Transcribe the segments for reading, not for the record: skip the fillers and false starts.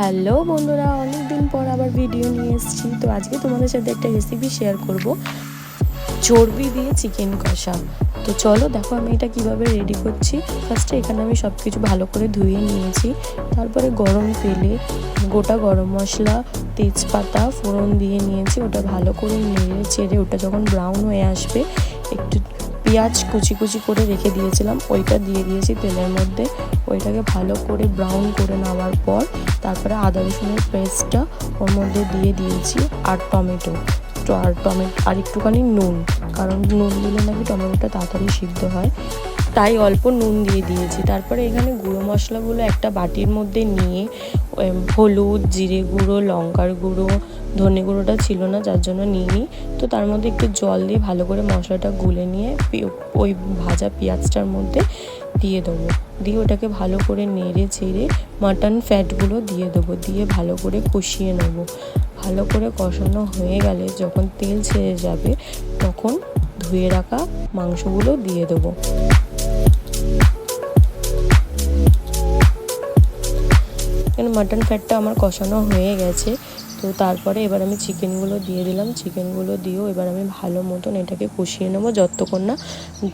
Hello বন্ধুরা, অনেক দিন পর আবার ভিডিও নিয়ে এসেছি। তো আজকে তোমাদের সাথে একটা রেসিপি শেয়ার করব, চর্বি দিয়ে চিকেন কষা। তো চলো দেখো আমি এটা কিভাবে রেডি করছি। ফার্স্টে এখানে আমি সব কিছু ভালো করে ধুয়ে নিয়েছি। তারপরে গরম তেলে গোটা গরম মশলা, তেজপাতা ফোড়ন দিয়ে নিয়েছি। ওটা ভালো করে নেড়ে চেড়ে ওটা যখন ব্রাউন হয়ে আসবে, একটু পেঁয়াজ কুচি কুচি করে রেখে দিয়েছিলাম, ওইটা দিয়ে দিয়েছি তেলের মধ্যে। ওইটাকে ভালো করে ব্রাউন করে নেওয়ার পর তারপরে আদা রসুনের পেস্টটা ওর মধ্যে দিয়ে দিয়েছি, আর টমেটো আর একটুখানি নুন, কারণ নুন দিলে নাকি টমেটোটা তাড়াতাড়ি সিদ্ধ হয়, তাই অল্প নুন দিয়ে দিয়েছি। তারপরে এখানে গুঁড়ো মশলাগুলো একটা বাটির মধ্যে নিয়ে হলুদ, জিরে গুঁড়ো, লঙ্কার গুঁড়ো, ধনে গুঁড়োটা ছিল না যার জন্য নিইনি, তো তার মধ্যে একটু জল দিয়ে ভালো করে মশলাটা গুলে নিয়ে ওই ভাজা পেঁয়াজটার মধ্যে দিয়ে দেবো। দিয়ে ওটাকে ভালো করে নেড়ে চেড়ে মাটন ফ্যাটগুলো দিয়ে দেবো, দিয়ে ভালো করে কষিয়ে নেবো। ভালো করে কষানো হয়ে গেলে যখন তেল ছেড়ে যাবে তখন ধুয়ে রাখা মাংসগুলো দিয়ে দেবো। এখানে মাটন ফ্যাটটা আমার কষানো হয়ে গেছে। তো তারপরে এবার আমি চিকেনগুলো দিয়ে দিলাম। চিকেনগুলো দিয়েও এবার আমি ভালো মতন এটাকে কষিয়ে নেবো যতক্ষণ না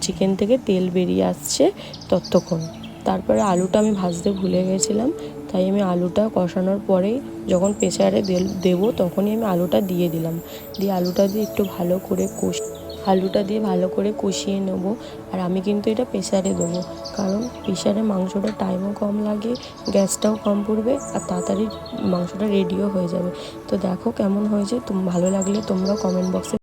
চিকেন থেকে তেল বেরিয়ে আসছে ততক্ষণ। তারপরে আলুটা আমি ভাজতে ভুলে গেছিলাম, তাই আমি আলুটা কষানোর পরেই যখন প্রেসারে দেবো তখনই আমি আলুটা দিয়ে দিলাম। দিয়ে আলুটা দিয়ে একটু ভালো করে কষিয়ে নেবো। আর আমি কিন্তু এটা প্রেসারে দেবো, কারণ প্রেসারে মাংসটা টাইমও কম লাগে, গ্যাসটাও কম পড়বে, আর তাড়াতাড়ি মাংসটা রেডিও হয়ে যাবে। তো দেখো কেমন হয়েছে, ভালো লাগলে তোমরা কমেন্ট বক্সে